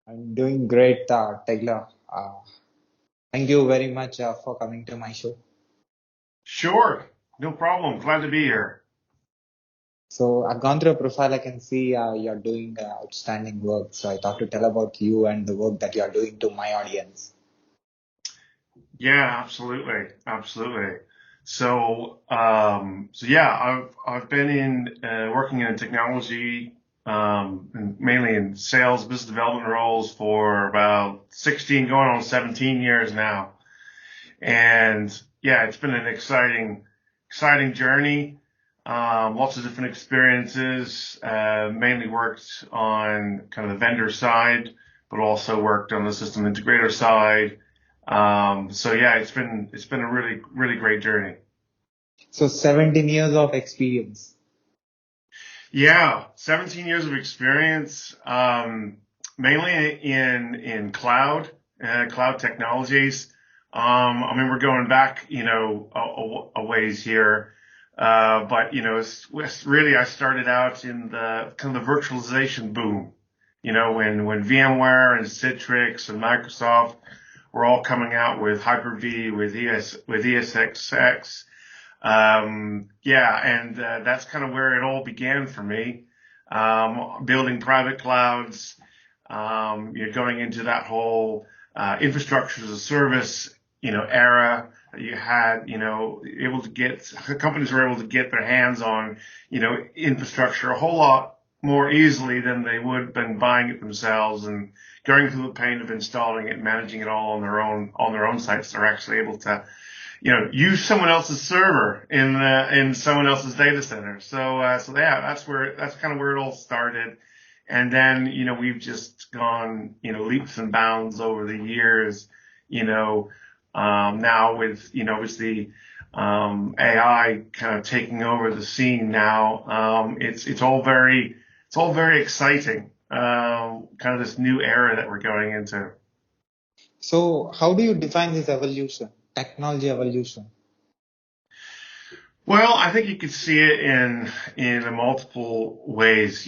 I'm doing great, Taylor. Thank you very much for coming to my show. Sure, no problem. Glad to be here. So I've gone through your profile. I can see you're doing outstanding work. So I thought to tell about you and the work that you're doing to my audience. Yeah, absolutely, absolutely. So yeah, I've been in working in technology, and mainly in sales, business development roles for about 16, going on 17 years now. And yeah, it's been an exciting journey. Lots of different experiences. Mainly worked on kind of the vendor side, but also worked on the system integrator side. So yeah, it's been a really great journey. So 17 years of experience. Yeah, 17 years of experience, mainly in cloud technologies. I mean, we're going back, a ways here. But it's really, I started out in the kind of the virtualization boom, when VMware and Citrix and Microsoft were all coming out with Hyper-V, with ESXi. Yeah, and that's kind of where it all began for me. Building private clouds, going into that whole infrastructure as a service, era that you had, able to get companies were able to get their hands on, infrastructure a whole lot more easily than they would have been buying it themselves and going through the pain of installing it, managing it all on their own sites. They're actually able to use someone else's server in someone else's data center. So yeah, that's kind of where it all started. And then, we've just gone, leaps and bounds over the years, you know, now with, obviously, AI kind of taking over the scene now. It's all very exciting. Kind of this new era that we're going into. So how do you define this evolution, technology evolution? Well, I think you could see it in multiple ways.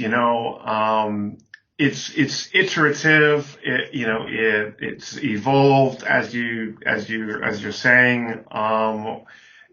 It's iterative. It's evolved as you're saying.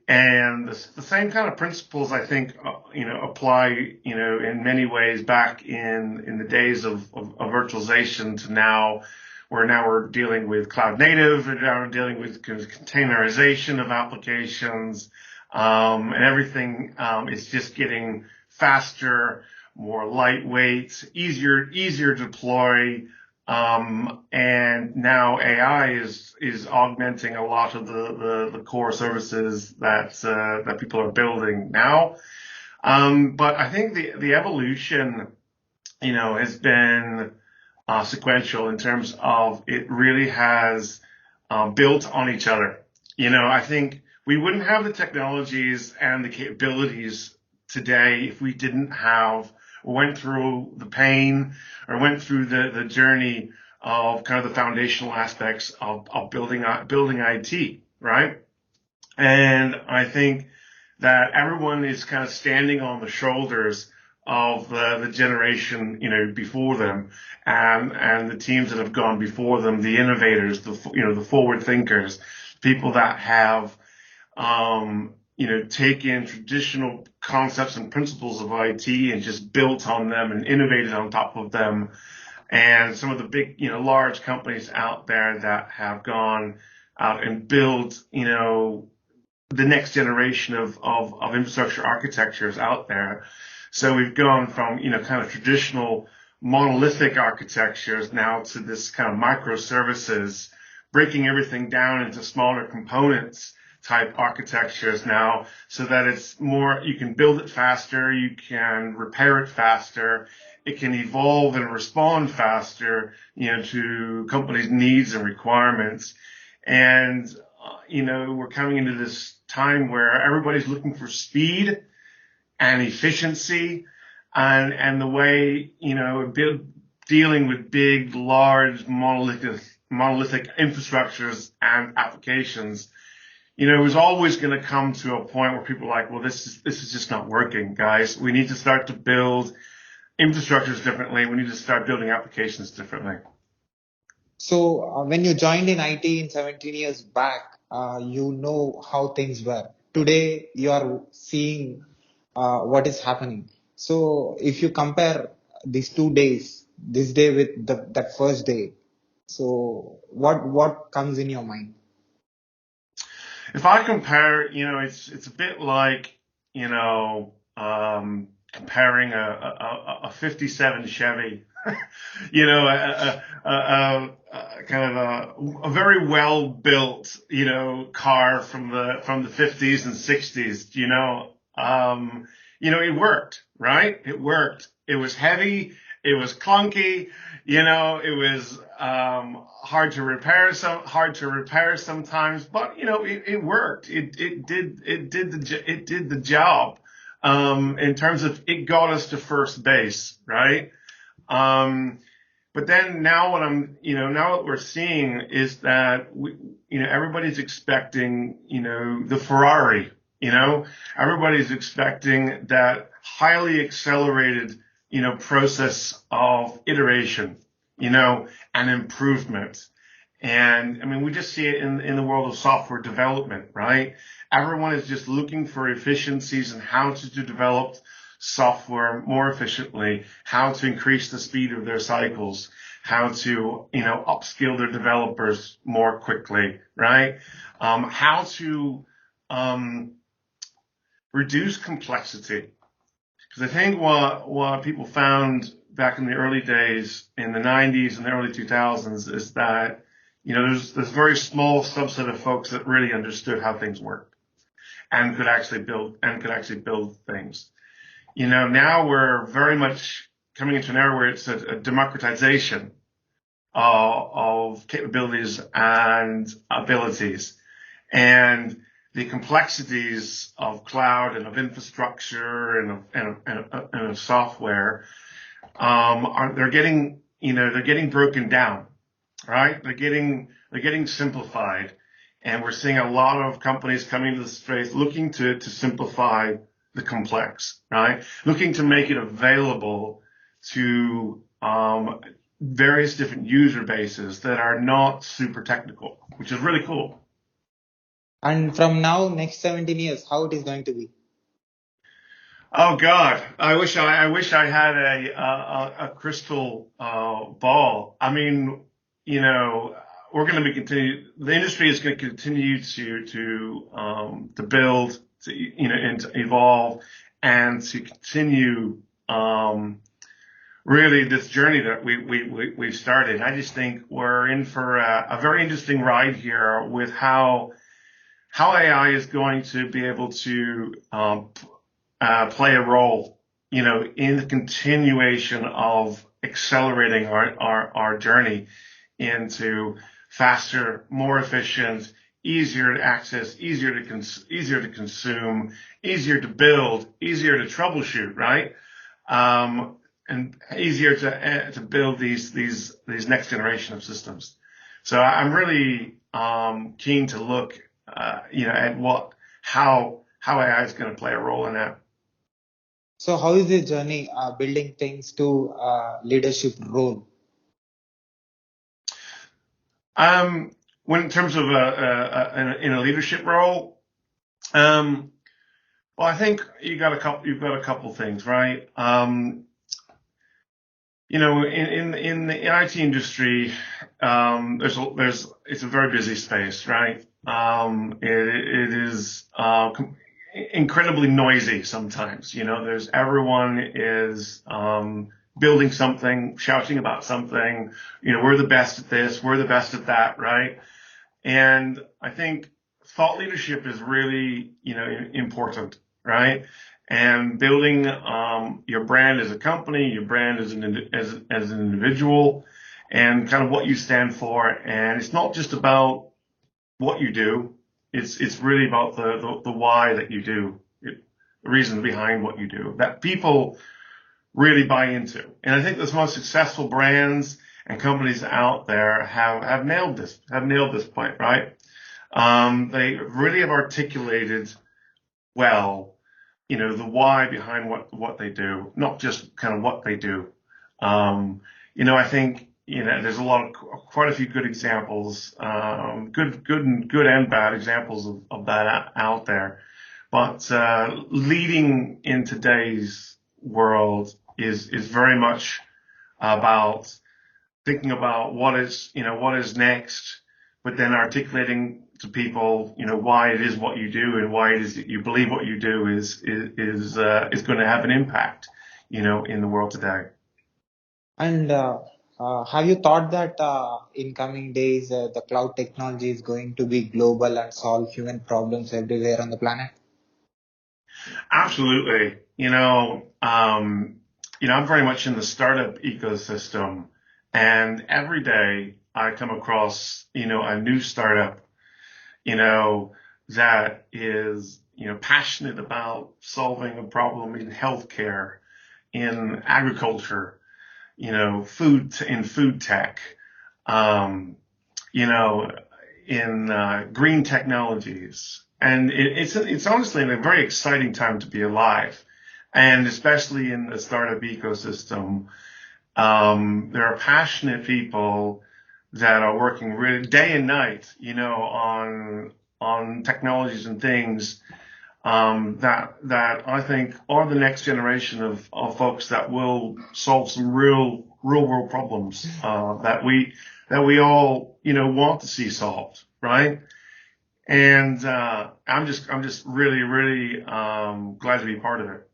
And the same kind of principles I think apply in many ways back in the days of virtualization to now. Where now we're dealing with cloud native, and now we're dealing with containerization of applications, and everything is just getting faster, more lightweight, easier to deploy. And now AI is augmenting a lot of the core services that people are building now. But I think the evolution, has been sequential in terms of it really has built on each other. I think we wouldn't have the technologies and the capabilities today if we didn't have or went through the pain or went through the journey of kind of the foundational aspects of building IT, right? And I think that everyone is kind of standing on the shoulders of the generation, before them, and the teams that have gone before them, the innovators, the forward thinkers, people that have, taken traditional concepts and principles of IT and just built on them and innovated on top of them. And some of the big, large companies out there that have gone out and built, the next generation of infrastructure architectures out there. So we've gone from, kind of traditional monolithic architectures now to this kind of microservices, breaking everything down into smaller components type architectures now so that it's more, you can build it faster, you can repair it faster, it can evolve and respond faster, to companies' needs and requirements. And we're coming into this time where everybody's looking for speed and efficiency, and the way, dealing with big, large, monolithic infrastructures and applications, it was always going to come to a point where people are like, well, this is just not working, guys. We need to start to build infrastructures differently. We need to start building applications differently. So when you joined in IT in 17 years back, you know how things were. Today, you are seeing what is happening. So if you compare these 2 days, this day with that first day, so what comes in your mind? If I compare, it's a bit like, comparing a 57 Chevy, kind of a very well built, car from the 50s and 60s, it worked, right? It worked. It was heavy. It was clunky. It was hard to repair sometimes, but it worked. It did the job. In terms of it got us to first base, right? Um, but then now what we're seeing is that everybody's expecting, the Ferrari, everybody's expecting that highly accelerated, process of iteration, and improvement. And I mean, we just see it in the world of software development, right? Everyone is just looking for efficiencies and how to develop software more efficiently, how to increase the speed of their cycles, how to, upskill their developers more quickly, right? How to, reduce complexity. Because I think what people found back in the early days, in the 90s and the early 2000s, is that, there's this very small subset of folks that really understood how things worked and could actually build things. Now we're very much coming into an era where it's a democratization of capabilities and abilities. And the complexities of cloud and of infrastructure and of software, they're getting broken down, right? They're getting simplified. And we're seeing a lot of companies coming to the space looking to simplify the complex, right? Looking to make it available to various different user bases that are not super technical, which is really cool. And from now, next 17 years, how it is going to be? Oh God, I wish I had a crystal ball. I mean, we're going to be continue. The industry is going to continue to build, and to evolve, and to continue really this journey that we've started. I just think we're in for a very interesting ride here with how AI is going to be able to play a role, in the continuation of accelerating our journey into faster, more efficient, easier to access, easier to consume, easier to build, easier to troubleshoot, right? And easier to build these next generation of systems. So I'm really keen to look, at how AI is going to play a role in that. So how is the journey building things to leadership role? Um, when in terms of in a leadership role, um, well, I think you've got a couple things, right? In the IT industry, it's a very busy space, right? It is incredibly noisy sometimes. There's everyone is building something, shouting about something. We're the best at this, we're the best at that, right? And I think thought leadership is really, important, right? And building your brand as a company, your brand as an individual, and kind of what you stand for. And it's not just about what you do; it's really about the why that you do it, the reason behind what you do that people really buy into. And I think the most successful brands and companies out there have nailed this point, right? They really have articulated well, the why behind what they do, not just kind of what they do. I think, there's quite a few good examples, good and bad examples of that out there. But leading in today's world is very much about thinking about what is next, but then articulating to people, why it is what you do and why it is that you believe what you do is going to have an impact, in the world today. And have you thought that in coming days the cloud technology is going to be global and solve human problems everywhere on the planet? Absolutely. I'm very much in the startup ecosystem, and every day I come across, a new startup, you know, that is, passionate about solving a problem in healthcare, in agriculture, in food tech, um, you know, in green technologies. And it's honestly a very exciting time to be alive. And especially in the startup ecosystem, there are passionate people that are working really day and night, on technologies and things that I think are the next generation of folks that will solve some real world problems that we all want to see solved, right? And I'm just really glad to be part of it.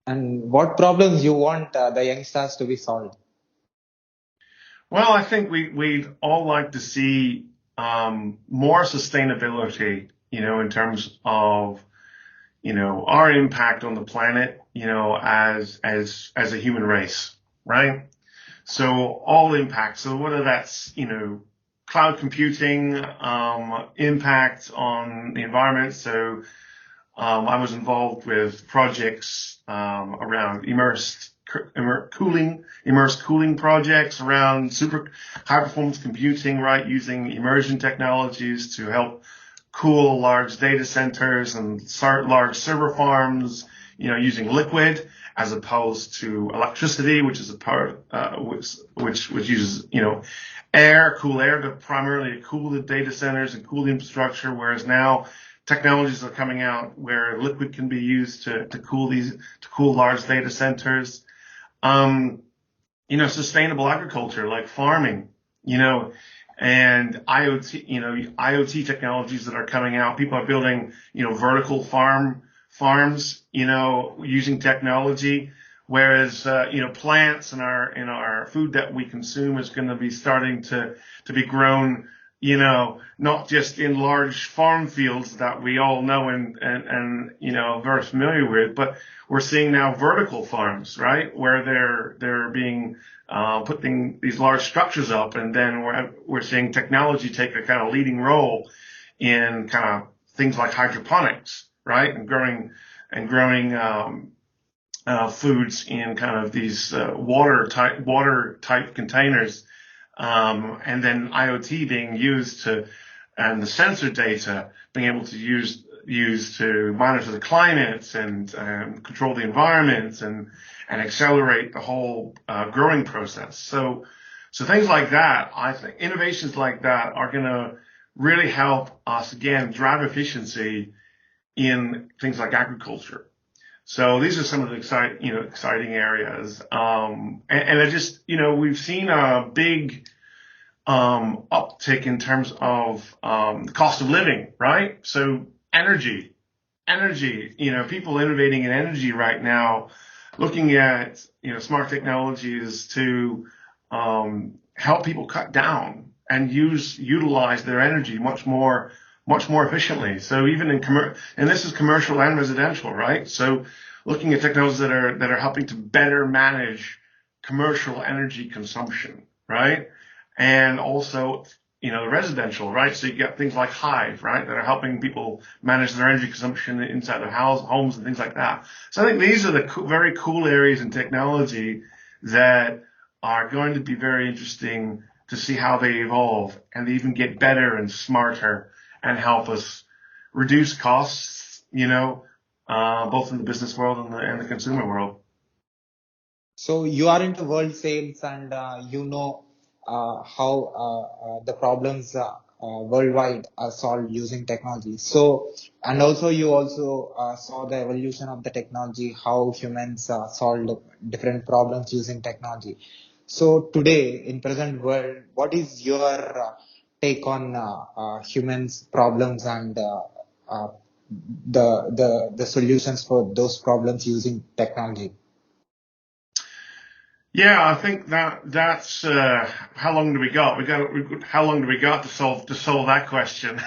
And what problems you want the youngsters to be solved? Well, I think we'd all like to see more sustainability, in terms of our impact on the planet, as a human race, right? So all impacts. So whether that's, cloud computing, impact on the environment. So, I was involved with projects, around immersed cooling projects around super high performance computing, right? Using immersion technologies to help cool large data centers and large server farms, using liquid as opposed to electricity, which is a part, which uses, cool air to primarily cool the data centers and cool the infrastructure, whereas now technologies are coming out where liquid can be used to cool large data centers. Sustainable agriculture like farming, and IoT technologies that are coming out. People are building, vertical farms, using technology, whereas, plants in our food that we consume is going to be starting to be grown, not just in large farm fields that we all know and very familiar with, but we're seeing now vertical farms, right? Where they're being, putting these large structures up, and then we're seeing technology take a kind of leading role in kind of things like hydroponics, right? And growing foods in kind of these, water type containers. And then IoT being used and the sensor data being able to use to monitor the climate and control the environment and accelerate the whole growing process. So things like that, I think innovations like that are going to really help us again drive efficiency in things like agriculture. So these are some of the exciting areas. And I just, we've seen a big uptick in terms of the cost of living, right? So energy, people innovating in energy right now, looking at, smart technologies to help people cut down and utilize their energy much more efficiently. So even and this is commercial and residential, right? So looking at technologies that are helping to better manage commercial energy consumption, right? And also, residential, right? So you get things like Hive, right, that are helping people manage their energy consumption inside their homes and things like that. So I think these are the very cool areas in technology that are going to be very interesting to see how they evolve and they even get better and smarter and help us reduce costs, both in the business world and the consumer world. So you are into world sales and you know how the problems worldwide are solved using technology. So, and also you also saw the evolution of the technology, how humans solved different problems using technology. So today in present world, what is your take on humans problems and uh, the solutions for those problems using technology? Yeah, I think that's how long do we got? How long do we got to solve that question?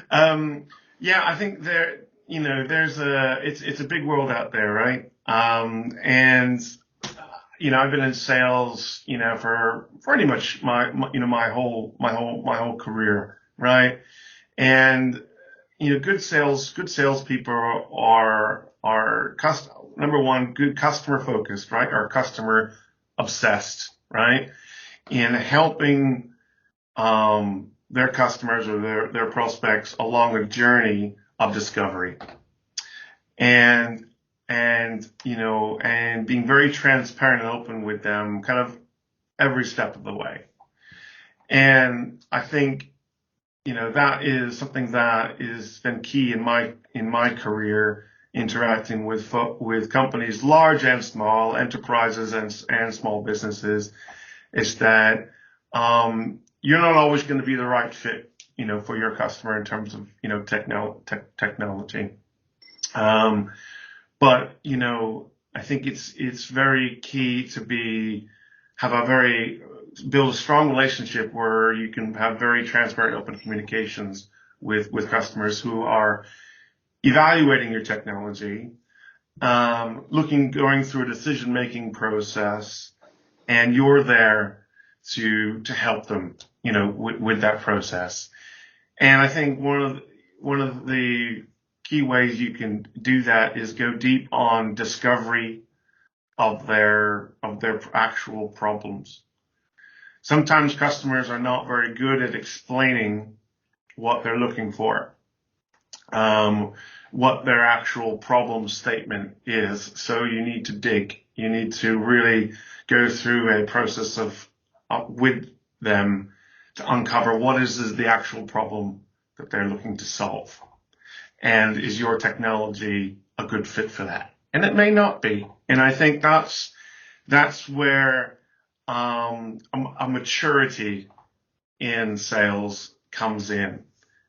um, yeah, I think there's it's a big world out there, right? And I've been in sales, for pretty much my whole career, right? And good salespeople are number one, good customer focused, right? Or customer obsessed, right? In helping their customers or their prospects along a journey of discovery, and and being very transparent and open with them, kind of every step of the way. And I think that is something that has been key in my career, interacting with companies, large and small, enterprises and small businesses, is that you're not always going to be the right fit, for your customer in terms of technology. Um, but I think it's very key to have a very build a strong relationship where you can have very transparent, open communications with customers who are evaluating your technology, going through a decision-making process, and you're there to help them, with that process. And I think one of the key ways you can do that is go deep on discovery of their actual problems. Sometimes customers are not very good at explaining what they're looking for, what their actual problem statement is. So you need to dig. You need to really go through a process with them to uncover what is the actual problem that they're looking to solve. And is your technology a good fit for that? And it may not be. And I think that's where a maturity in sales comes in,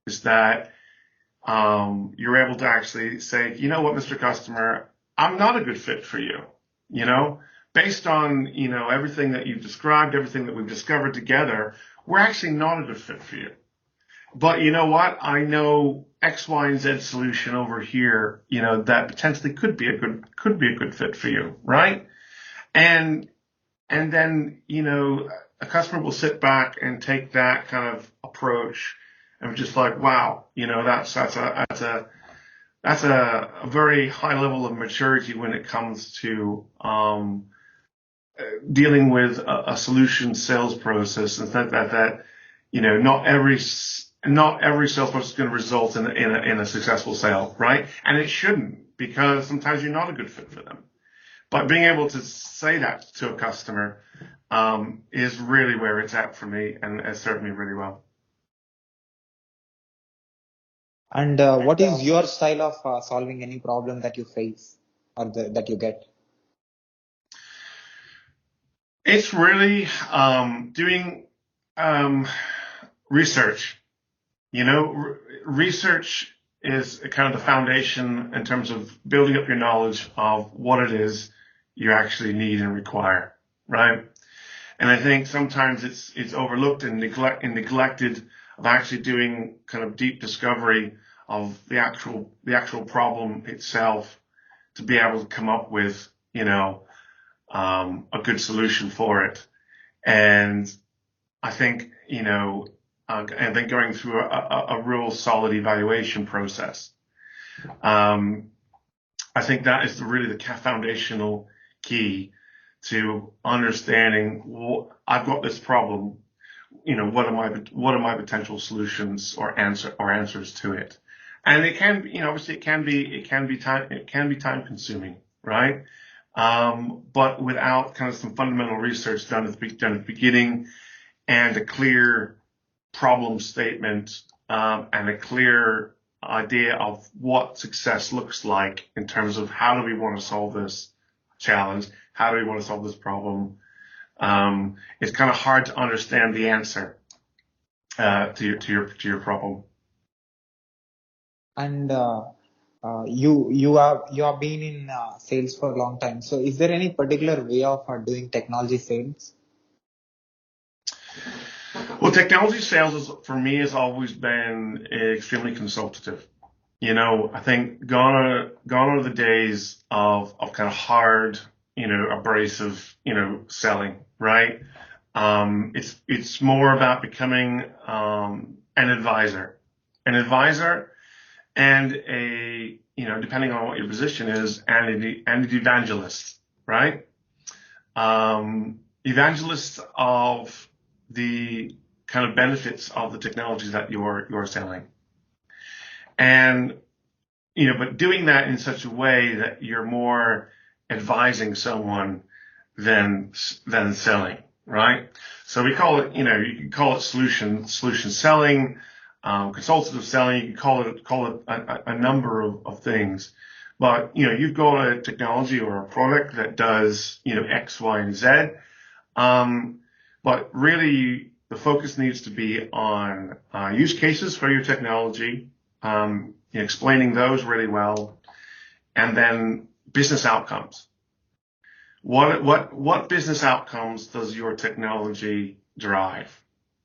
is that you're able to actually say, you know what, Mr. Customer, I'm not a good fit for you, based on, everything that you've described, everything that we've discovered together, we're actually not a good fit for you. But you know what? I know X, Y, and Z solution over here, that potentially could be a good fit for you, right? And then, a customer will sit back and take that kind of approach and just like, wow, that's a very high level of maturity when it comes to dealing with a solution sales process, and that not every sales process is going to result in a successful sale, right? And it shouldn't, because sometimes you're not a good fit for them. But being able to say that to a customer is really where it's at for me, and has served me really well. And what is your style of solving any problem that you face or that you get? It's really doing research. Research is kind of the foundation in terms of building up your knowledge of what it is you actually need and require, right? And I think sometimes it's overlooked and neglected of actually doing kind of deep discovery of the actual problem itself, to be able to come up with a good solution for it. And I think going through a real solid evaluation process. I think that is really the foundational key to understanding, I've got this problem. What are my potential solutions or answers to it? And it can, obviously it can be time consuming, right? but without kind of some fundamental research done at the beginning and a clear problem statement, and a clear idea of what success looks like in terms of how do we want to solve this challenge, how do we want to solve this problem. It's kind of hard to understand the answer to your problem. And you have been in sales for a long time. So is there any particular way of doing technology sales? Well, technology sales for me has always been extremely consultative. I think gone are the days of kind of hard, abrasive, selling, right? It's more about becoming an advisor, and depending on what your position is, and an evangelist, right? Evangelists of the kind of benefits of the technologies that you're selling. And, but doing that in such a way that you're more advising someone than selling, right? So we call it, you can call it solution selling, consultative selling. You can call it a number of things. But, you've got a technology or a product that does, X, Y, and Z. But really, the focus needs to be on use cases for your technology, explaining those really well, and then business outcomes. What business outcomes does your technology drive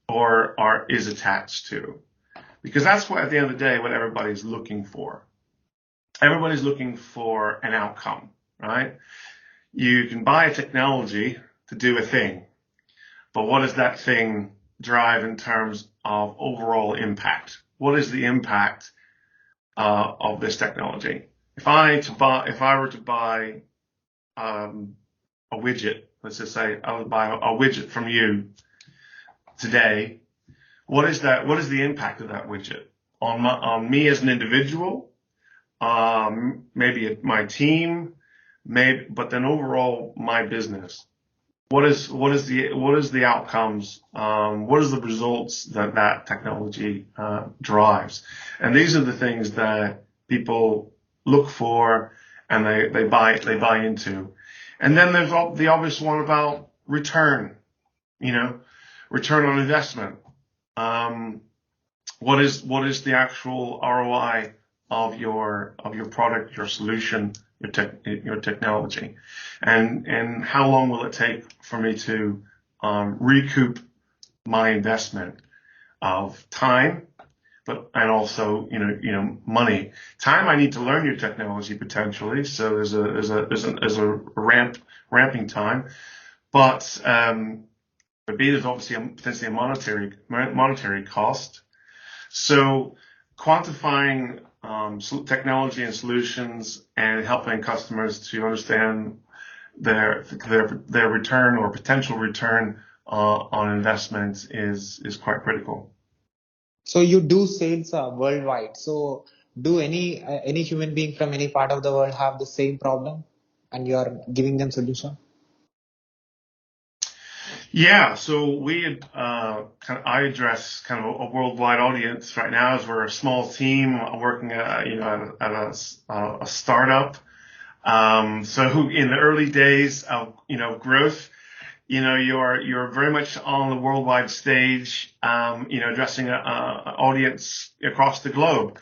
or is attached to? Because that's what, at the end of the day, what everybody's looking for. Everybody's looking for an outcome, right? You can buy a technology to do a thing, but what does that thing drive in terms of overall impact? What is the impact of this technology? If I were to buy a widget, let's just say I would buy a widget from you today, what is the impact of that widget on me as an individual? Maybe my team, but then overall my business. What is the outcomes? What is the results that technology drives? And these are the things that people look for and they buy into. And then there's the obvious one about return. Return on investment. What is the actual ROI of your product, your solution, your technology, and how long will it take for me to recoup my investment of time, and also money. Time, I need to learn your technology potentially, so there's a ramping time, but B, there's obviously potentially a monetary cost. So quantifying technology and solutions and helping customers to understand their return or potential return on investment is quite critical. So you do sales worldwide. So do any human being from any part of the world have the same problem, and you are giving them solution? Yeah, so I address kind of a worldwide audience right now, as we're a small team working at a startup. So in the early days of growth, you're very much on the worldwide stage, addressing an audience across the globe,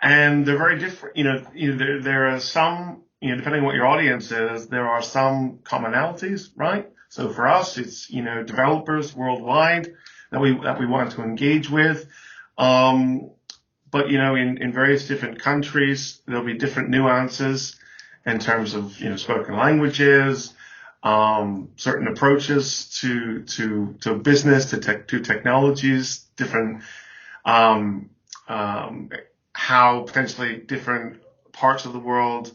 and they're very different. There are some, depending on what your audience is, there are some commonalities, right? So for us, it's, developers worldwide that we want to engage with. But, in various different countries, there'll be different nuances in terms of, spoken languages, certain approaches to business, to technologies, different, how potentially different parts of the world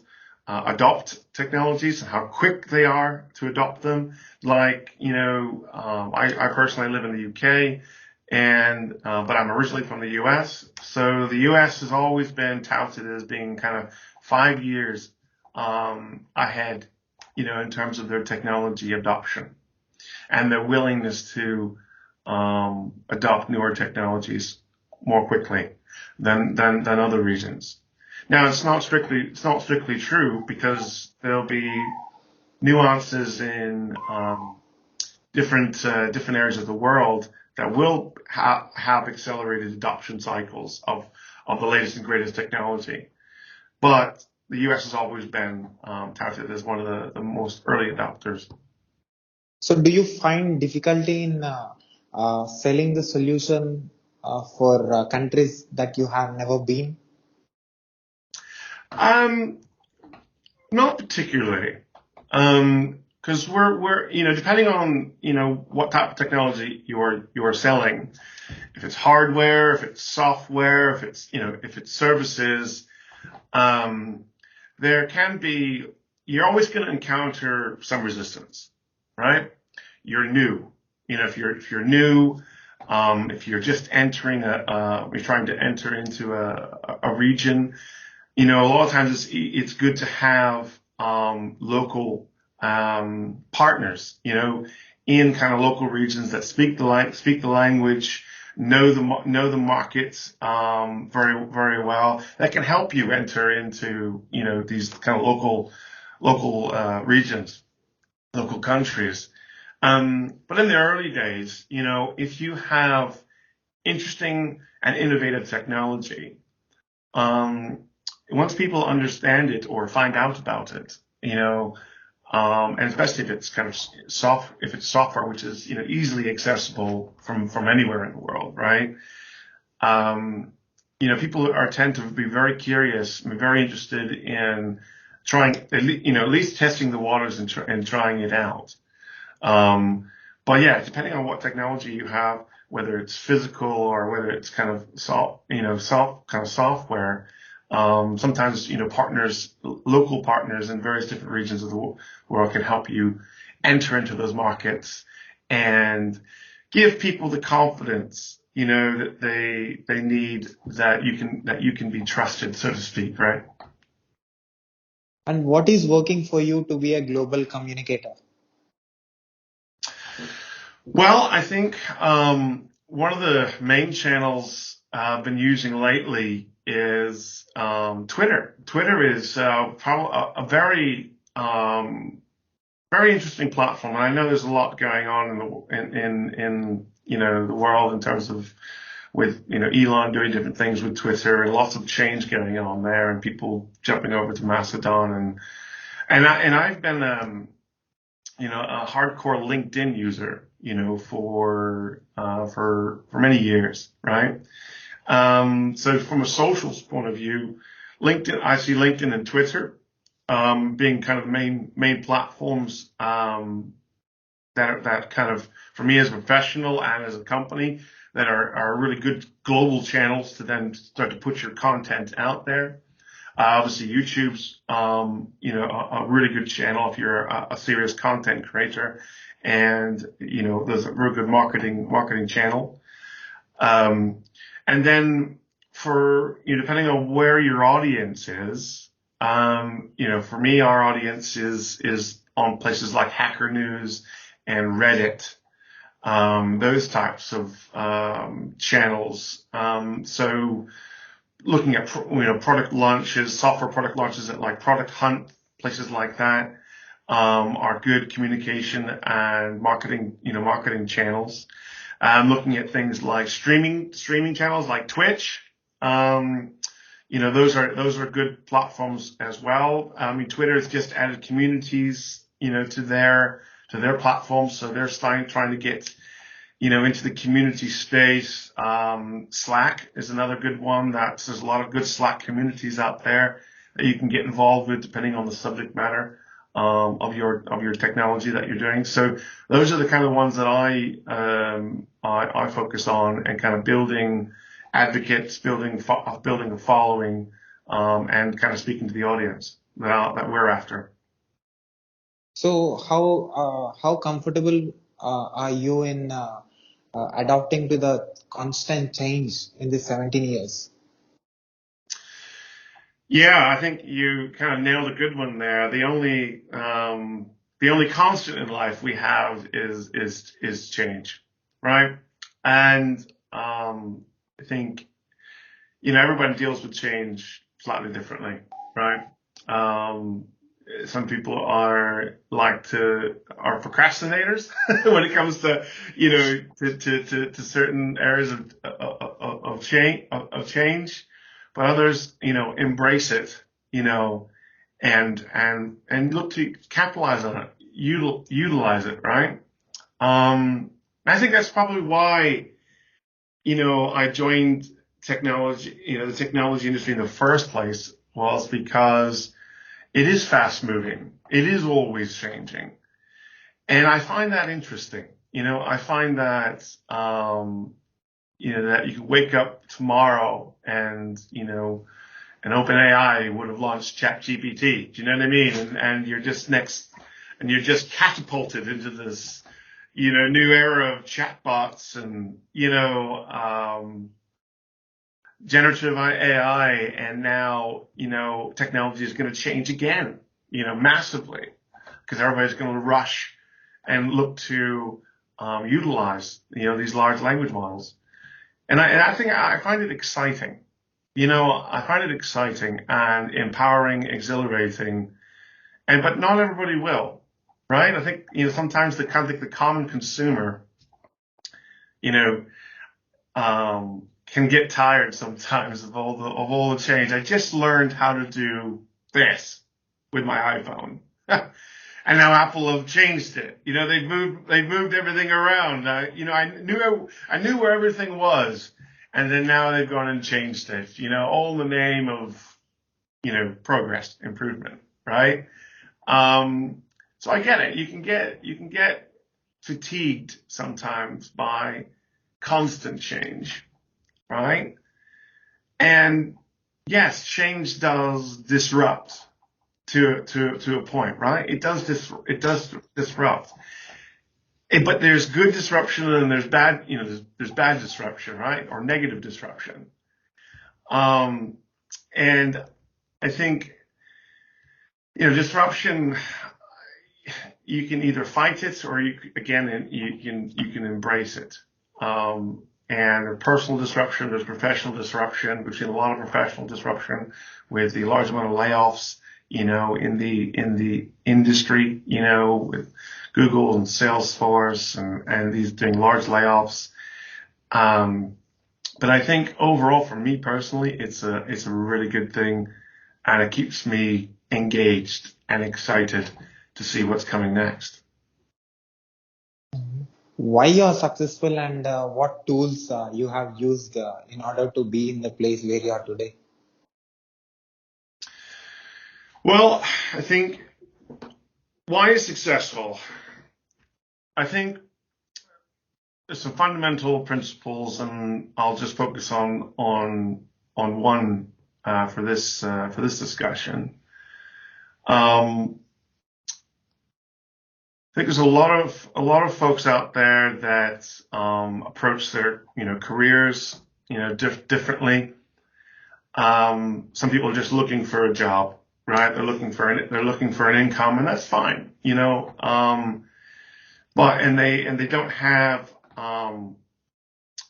adopt technologies and how quick they are to adopt them. Like, I personally live in the UK, but I'm originally from the US. So the US has always been touted as being kind of 5 years ahead in terms of their technology adoption and their willingness to adopt newer technologies more quickly than other regions. Now, it's not strictly true, because there'll be nuances in different areas of the world that will have accelerated adoption cycles of the latest and greatest technology. But the U.S. has always been touted as one of the most early adopters. So do you find difficulty in selling the solution for countries that you have never been? Not particularly. Because we're depending on what type of technology you are selling, if it's hardware, if it's software, if it's services, there can be you're always going to encounter some resistance, right? You're new, if you're new, if you're just entering you're trying to enter into a region, a lot of times it's good to have local partners, in kind of local regions that speak the language, know the markets very very well, that can help you enter into these kind of local regions, local countries. But in the early days, if you have interesting and innovative technology, once people understand it or find out about it, and especially if it's kind of if it's software which is easily accessible from anywhere in the world, right? People tend to be very curious and very interested in trying, at least testing the waters and trying it out. But yeah, depending on what technology you have, whether it's physical or whether it's kind of software, sometimes local partners in various different regions of the world can help you enter into those markets and give people the confidence that they need, that you can be trusted, so to speak, right? And what is working for you to be a global communicator? Well, I think one of the main channels I've been using lately is Twitter. Twitter is probably a very very interesting platform, and I know there's a lot going on in the world in terms of with Elon doing different things with Twitter, and lots of change going on there, and people jumping over to Mastodon, and I've been a hardcore LinkedIn user, for many years, right? So from a social point of view, I see LinkedIn and Twitter being kind of main platforms that kind of, for me as a professional and as a company, that are really good global channels to then start to put your content out there. Obviously, YouTube's a really good channel if you're a serious content creator, and there's a real good marketing channel. And then for depending on where your audience is, for me, our audience is on places like Hacker News and Reddit, those types of channels. So looking at product launches, software product launches at like Product Hunt, places like that, are good communication and marketing channels. Looking at things like streaming channels like Twitch. Those are good platforms as well. I mean, Twitter has just added communities, to their platform, so they're trying to get into the community space. Slack is another good one. There's a lot of good Slack communities out there that you can get involved with depending on the subject matter of your technology that you're doing. So those are the kind of ones that I focus on, and kind of building advocates, building a following, and kind of speaking to the audience that we're after. So how comfortable are you in adapting to the constant change in the 17 years? Yeah, I think you kind of nailed a good one there. The only constant in life we have is change, right? And I think everybody deals with change slightly differently, right? Um, some people are procrastinators when it comes to to certain areas of change, but others embrace it, and look to capitalize on it, utilize it, right? I think that's probably why I joined the technology industry in the first place was because it is fast moving. It is always changing. And I find that interesting. I find that, that you could wake up tomorrow and, an open AI would have launched ChatGPT. Do you know what I mean? And you're just catapulted into this, new era of chatbots and, generative AI, and now, technology is going to change again, massively, because everybody's going to rush and look to utilize, these large language models. And I find it exciting. I find it exciting and empowering, exhilarating, but not everybody will, right? I think, sometimes the common consumer, you know, can get tired sometimes of all the change. I just learned how to do this with my iPhone. And now Apple have changed it. They've moved everything around. I knew where everything was, and then now they've gone and changed it. All in the name of progress, improvement, right? So I get it. You can get fatigued sometimes by constant change, right? And yes, change does disrupt to a point, right? It does disrupt. But there's good disruption and there's bad, there's bad disruption, right? Or negative disruption. Um, and I think, disruption, you can either fight it or you can embrace it. And there's personal disruption, there's professional disruption. We've seen a lot of professional disruption with the large amount of layoffs, in the industry, with Google and Salesforce and these doing large layoffs. Um, but I think overall, for me personally, it's a really good thing, and it keeps me engaged and excited to see what's coming next. Why you are successful, and what tools you have used in order to be in the place where you are today? Well, I think why is successful? I think there's some fundamental principles, and I'll just focus on one for this discussion. I think there's a lot of folks out there that approach their careers differently. Some people are just looking for a job, right? They're looking for an income, and that's fine, but they don't have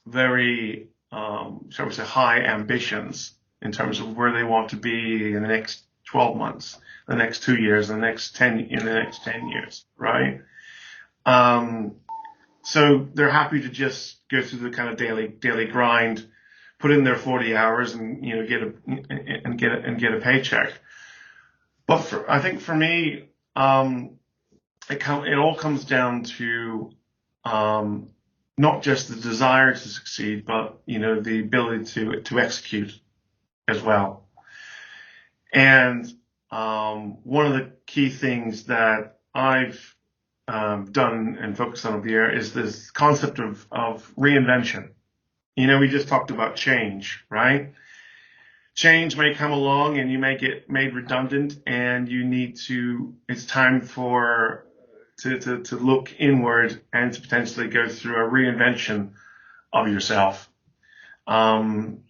very shall we say high ambitions in terms of where they want to be in the next 12 months, the next 2 years, the next 10 years, right? Um, so they're happy to just go through the kind of daily grind, put in their 40 hours, and get a paycheck. But I think for me, it all comes down to um, not just the desire to succeed, but the ability to execute as well. And one of the key things that I've done and focused on over the year is this concept of reinvention. We just talked about change, right? Change may come along and you may get made redundant, and it's time to look inward and to potentially go through a reinvention of yourself. Um,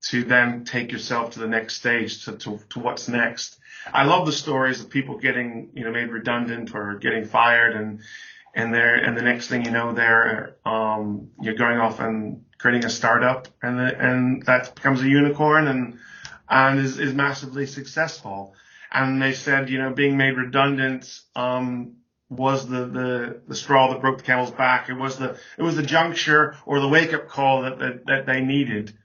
to then take yourself to the next stage, to what's next. I love the stories of people getting, made redundant or getting fired, and the next thing you know, you're going off and creating a startup, and that becomes a unicorn, and is massively successful. And they said, being made redundant, was the straw that broke the camel's back. It was the juncture or the wake up call that they needed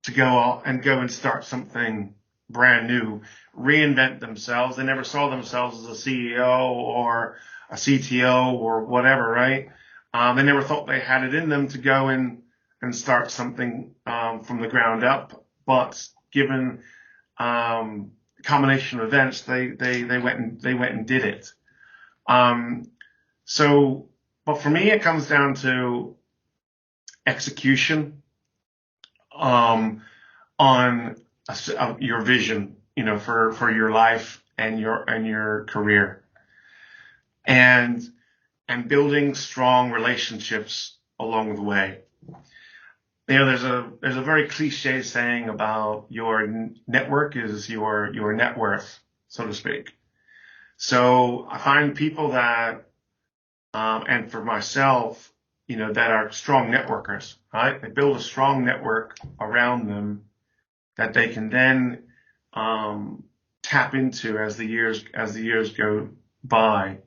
to go out and start something brand new, reinvent themselves. They never saw themselves as a CEO or a CTO or whatever, right? They never thought they had it in them to go and start something from the ground up. But given combination of events, they went and did it. But for me, it comes down to execution on your vision, for your life and your career, and building strong relationships along the way. There's a very cliche saying about your network is your net worth, so to speak. So I find people that, and for myself, that are strong networkers, right? They build a strong network around them that they can then tap into as the years go by,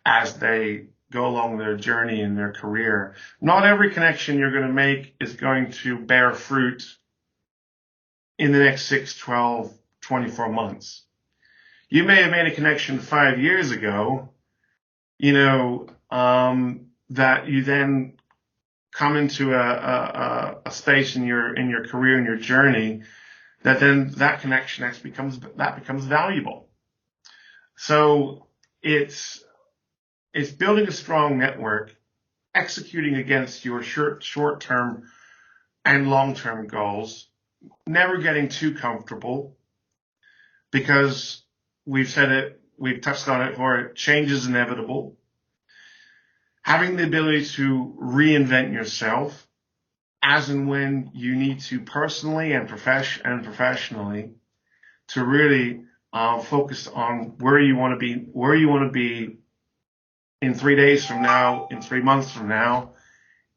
as they go along their journey in their career. Not every connection you're going to make is going to bear fruit in the next 6, 12, 24 months. You may have made a connection 5 years ago, that you then come into a space in your career, in your journey, that connection actually becomes valuable. So it's building a strong network, executing against your short-term and long-term goals, never getting too comfortable, because we've touched on it before, change is inevitable. Having the ability to reinvent yourself as and when you need to, personally and professionally, to really focus on where you want to be in 3 days from now, in 3 months from now,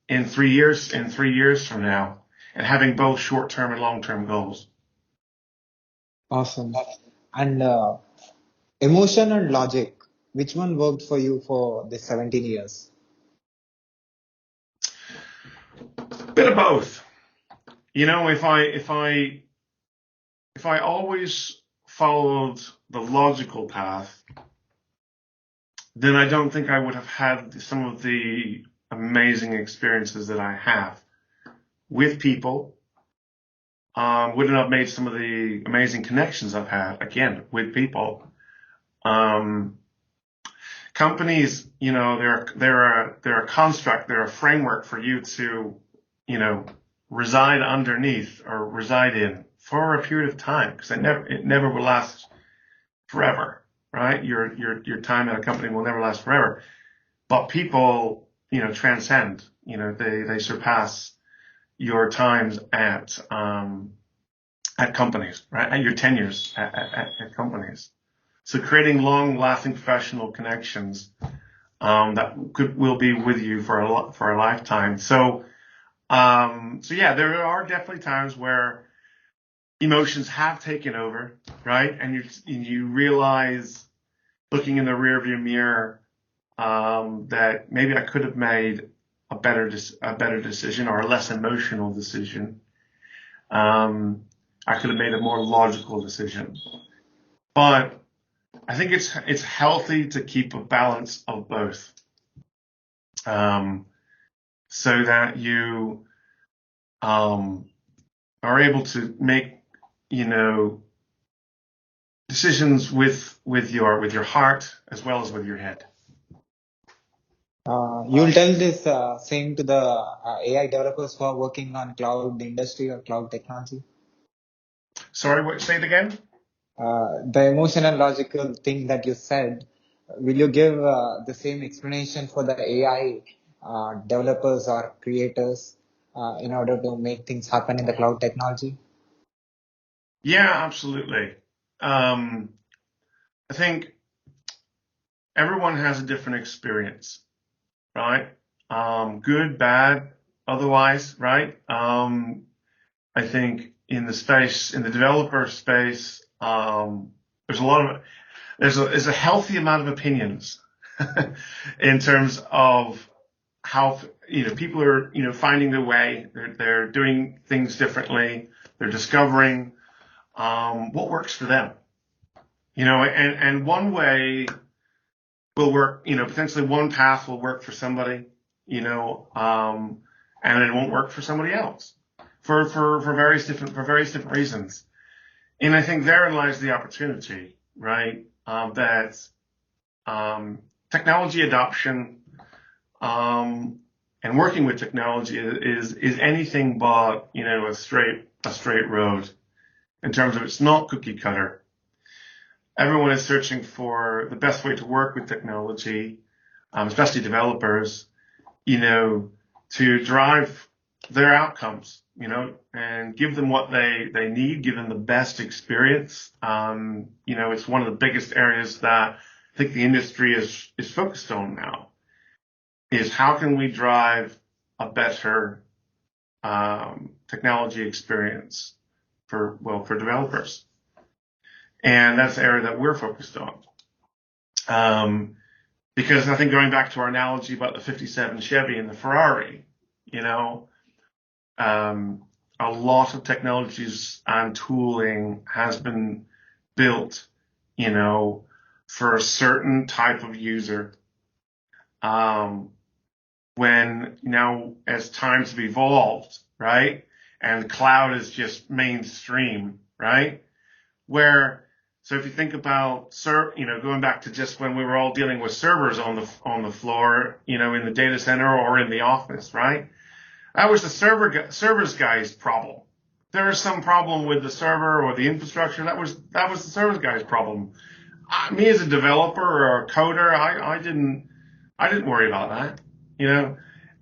in 3 years from now, and having both short-term and long-term goals. Awesome. And emotion and logic, which one worked for you for the 17 years? Bit of both. If I always followed the logical path, then I don't think I would have had some of the amazing experiences that I have with people. Wouldn't have made some of the amazing connections I've had, again, with people. Companies, they're a construct, they're a framework for you to, reside underneath or reside in for a period of time, because it never will last forever, right? Your time at a company will never last forever. But people, transcend, they surpass your times at companies, right? And your tenures at companies. So creating long-lasting professional connections that will be with you for a lifetime. So yeah, there are definitely times where emotions have taken over, right? And you realize, looking in the rearview mirror, that maybe I could have made a better decision, or a less emotional decision. I could have made a more logical decision. But I think it's healthy to keep a balance of both, so that you are able to make, decisions with your heart as well as with your head. You'll tell this same to the AI developers who are working on cloud industry or cloud technology? Sorry, say it again? The emotional logical thing that you said, will you give the same explanation for the AI developers or creators in order to make things happen in the cloud technology? Yeah, absolutely. I think everyone has a different experience, right? Good, bad, otherwise, right? I think in the developer space, there's a lot of, there's a healthy amount of opinions in terms of how, people are, finding their way. They're doing things differently. They're discovering, what works for them, and one way will work, potentially one path will work for somebody, and it won't work for somebody else for various different reasons. And I think therein lies the opportunity, right? That technology adoption, and working with technology is anything but, a straight road in terms of it's not cookie cutter. Everyone is searching for the best way to work with technology, especially developers, to drive their outcomes, and give them what they need, give them the best experience. It's one of the biggest areas that I think the industry is focused on now, is how can we drive a better technology experience for developers. And that's the area that we're focused on. Because I think going back to our analogy about the 57 Chevy and the Ferrari, a lot of technologies and tooling has been built, for a certain type of user. When now, as times have evolved, right, and cloud is just mainstream, right, so if you think about, going back to just when we were all dealing with servers on the floor, in the data center or in the office, right? That was the servers guy's problem. There was some problem with the server or the infrastructure. That was the servers guy's problem. Me as a developer or a coder, I didn't worry about that,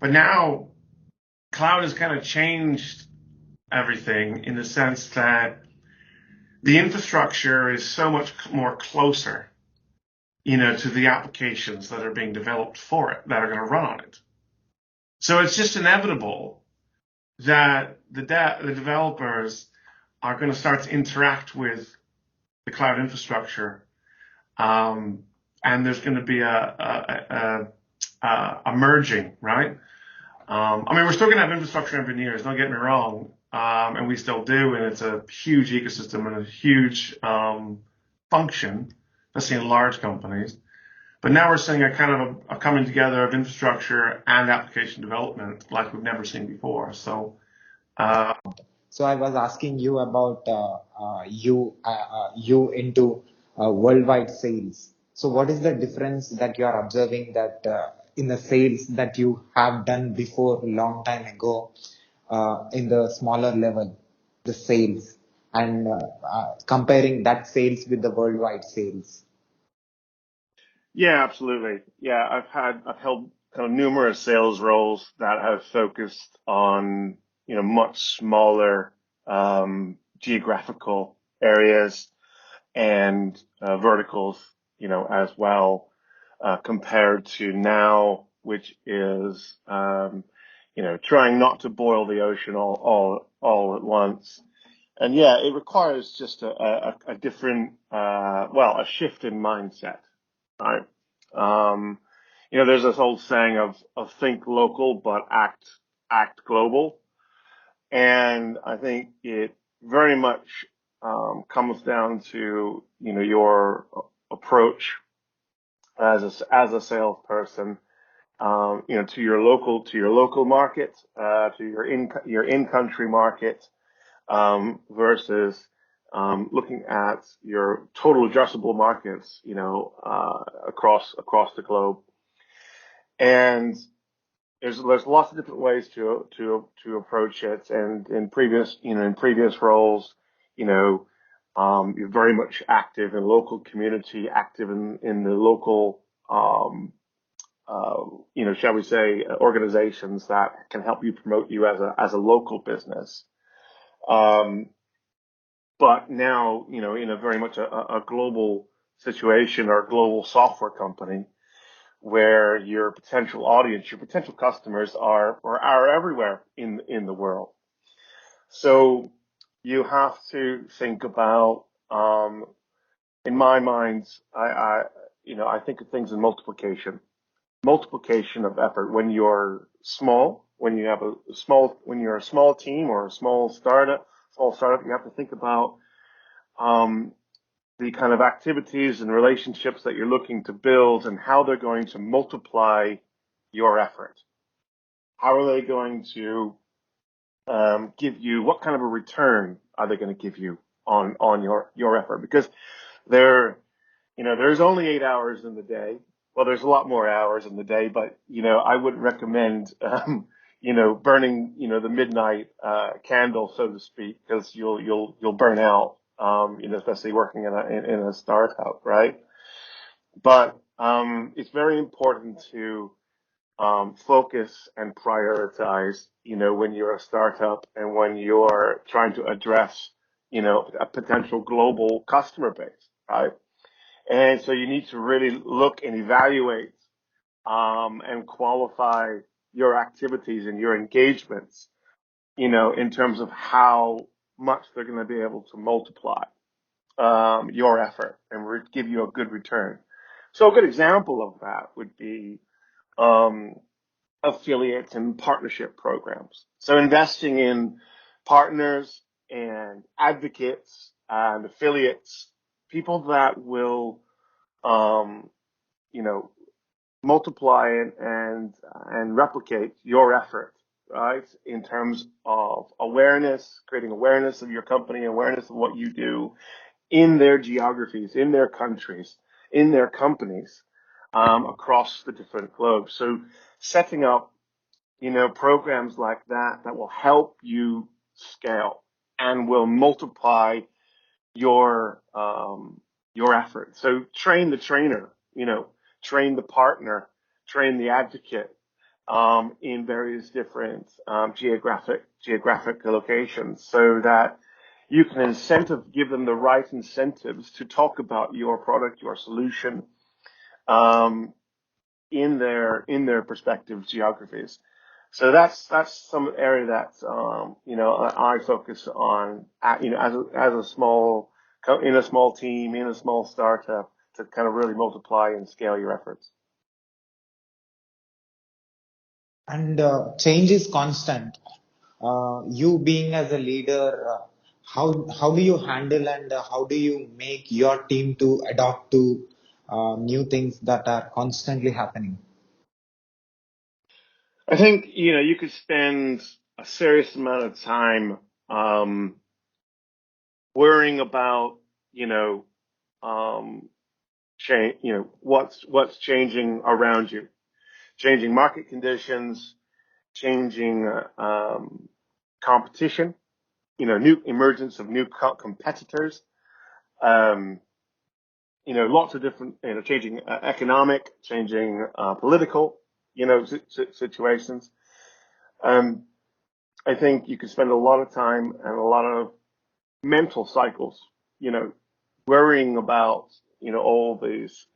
But now cloud has kind of changed everything in the sense that the infrastructure is so much more closer, to the applications that are being developed for it, that are going to run on it. So it's just inevitable that the developers are going to start to interact with the cloud infrastructure, and there's going to be a merging, right? We're still going to have infrastructure engineers, don't get me wrong, and we still do, and it's a huge ecosystem and a huge function, especially in large companies. But now we're seeing a kind of a coming together of infrastructure and application development like we've never seen before. So I was asking you about you into worldwide sales. So what is the difference that you are observing that in the sales that you have done before long time ago, in the smaller level, the sales, and comparing that sales with the worldwide sales? Yeah, absolutely. Yeah, I've held kind of numerous sales roles that have focused on, much smaller geographical areas and verticals, as well, compared to now, which is, trying not to boil the ocean all at once. And yeah, it requires just a different, a shift in mindset, right? Um, there's this old saying of think local, but act global. And I think it very much, comes down to, your approach as a salesperson, to your local market, to your in-country market, versus looking at your total addressable markets, across the globe. And there's lots of different ways to approach it. And in previous roles, you're very much active in local community, active in the local shall we say, organizations that can help you promote you as a local business. But now, in a very much a global situation or a global software company where your potential audience, your potential customers are everywhere in the world. So you have to think about, in my mind, I think of things in multiplication of effort. When you're small, when you're a small team or a small startup, you have to think about the kind of activities and relationships that you're looking to build and how they're going to multiply your effort. How are they going to give you, what kind of a return are they going to give you on your effort? Because there's only 8 hours in the day. Well, there's a lot more hours in the day, but, I wouldn't recommend, burning, the midnight, candle, so to speak, because you'll burn out, especially working in a startup, right? But, it's very important to, focus and prioritize, when you're a startup and when you're trying to address, a potential global customer base, right? And so you need to really look and evaluate, and qualify your activities and your engagements, in terms of how much they're going to be able to multiply, your effort and give you a good return. So a good example of that would be, affiliate and partnership programs. So investing in partners and advocates and affiliates, people that will, um, you know, multiply and replicate your effort, right? In terms of awareness, creating awareness of your company, awareness of what you do in their geographies, in their countries, in their companies, across the different globes. So setting up, programs like that will help you scale and will multiply your, your effort. So train the trainer, train the partner, train the advocate, in various different, geographic locations so that you can give them the right incentives to talk about your product, your solution, in their respective geographies. So that's some area that, I focus on, as a small, in a small team, in a small startup, to kind of really multiply and scale your efforts. And change is constant. You being as a leader, how do you handle and how do you make your team to adopt to new things that are constantly happening? I think, you could spend a serious amount of time, worrying about, change, what's changing around you, changing market conditions, changing, competition, new emergence of new competitors, um, lots of different, changing, economic, changing, political, situations. Um, I think you could spend a lot of time and a lot of mental cycles, worrying about, all these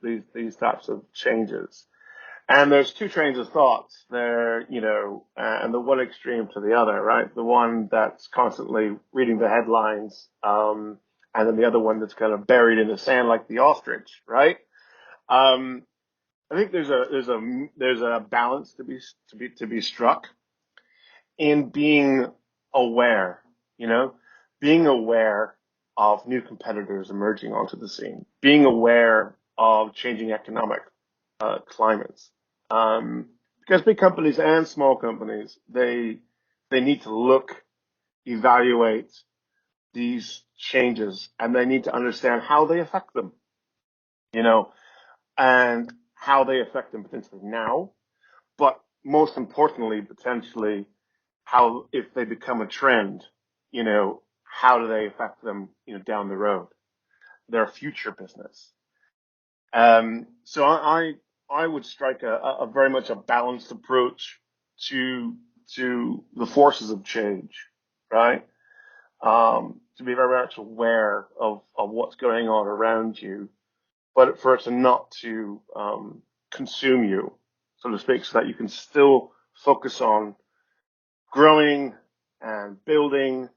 types of changes. And there's two trains of thoughts there, and the one extreme to the other, right? The one that's constantly reading the headlines, and then the other one that's kind of buried in the sand like the ostrich, right? Um, I think there's a balance to be struck in being aware, you know, being aware of new competitors emerging onto the scene, being aware of changing economic, climates. Because big companies and small companies, they need to look, evaluate these changes, and they need to understand how they affect them, you know, and how they affect them potentially now, but most importantly, potentially how, if they become a trend, how do they affect them, down the road, their future business. So I would strike a very much a balanced approach to the forces of change, right? To be very much aware of what's going on around you, but for it to not to consume you, so to speak, so that you can still focus on growing and building,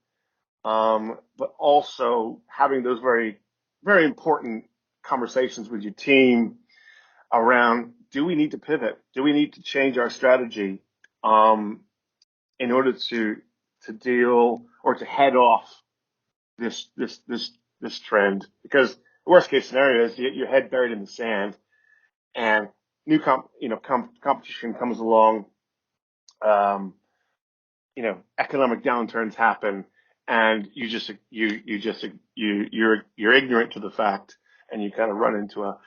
but also having those very, very important conversations with your team around, do we need to pivot? Do we need to change our strategy in order to deal or to head off this trend? Because the worst case scenario is you get your head buried in the sand, and new competition comes along. Um, Economic downturns happen, and you're ignorant to the fact, and you kind of run into a